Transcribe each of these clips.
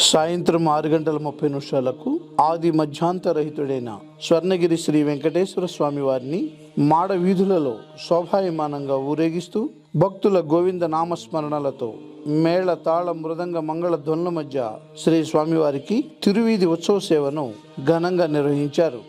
సాయంత్రం 6:30 ఆది మధ్యాంతరహితుడైన స్వర్ణగిరి శ్రీ వెంకటేశ్వర స్వామి వారిని మాడ వీధులలో శోభాయమానంగా ఊరేగిస్తూ భక్తుల గోవింద నామస్మరణలతో మేళ తాళ మృదంగ మంగళ ధ్వనుల మధ్య శ్రీ స్వామివారికి తిరువీధి ఉత్సవ సేవను ఘనంగా నిర్వహించారు.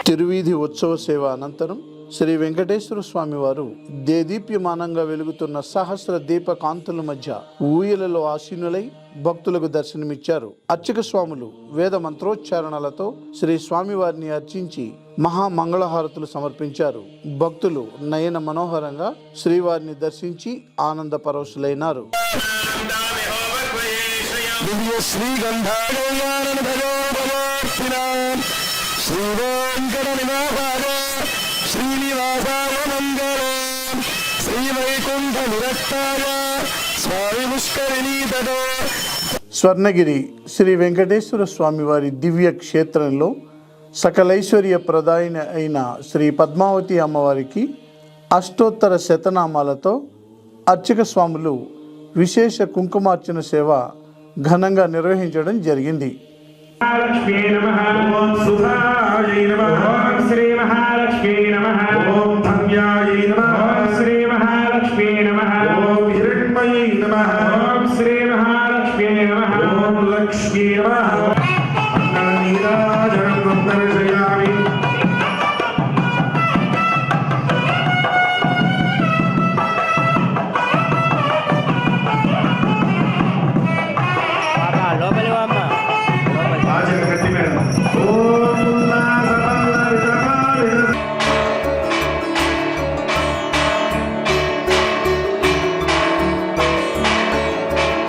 తిరువీధి ఉత్సవ సేవ అనంతరం శ్రీ వెంకటేశ్వర స్వామి వారు దేదీప్యమానంగా వెలుగుతున్న సహస్ర దీప కాంతుల మధ్య ఊయలలో ఆసీనులై భక్తులకు దర్శనమిచ్చారు. అర్చక స్వాములు వేద మంత్రోచ్చారణలతో శ్రీ స్వామి వారిని అర్చించి మహామంగళహారతులు సమర్పించారు. భక్తులు నయన మనోహరంగా శ్రీవారిని దర్శించి ఆనంద పరవశులైనారు. శ్రీనివాసాయ మంగళం శ్రీ వైకుంఠ నిరక్తాయ స్వామి పుష్కరిణీ తటో. స్వర్ణగిరి శ్రీ వెంకటేశ్వర స్వామి వారి దివ్య క్షేత్రంలో సకలైశ్వర్య ప్రదాయిని అయిన శ్రీ పద్మావతి అమ్మవారికి అష్టోత్తర శతనామాలతో అర్చక స్వాములు విశేష కుంకుమార్చన సేవ ఘనంగా నిర్వహించడం జరిగింది. महालक्ष्मी नमः ओम सुधायै नमः ओम श्री महालक्ष्मी नमः ओम धन्यायै नमः ओम श्री महालक्ष्मी नमः ओम हिरण्मयी नमः ओम श्री महालक्ष्मी नमः ओम लक्ष्मी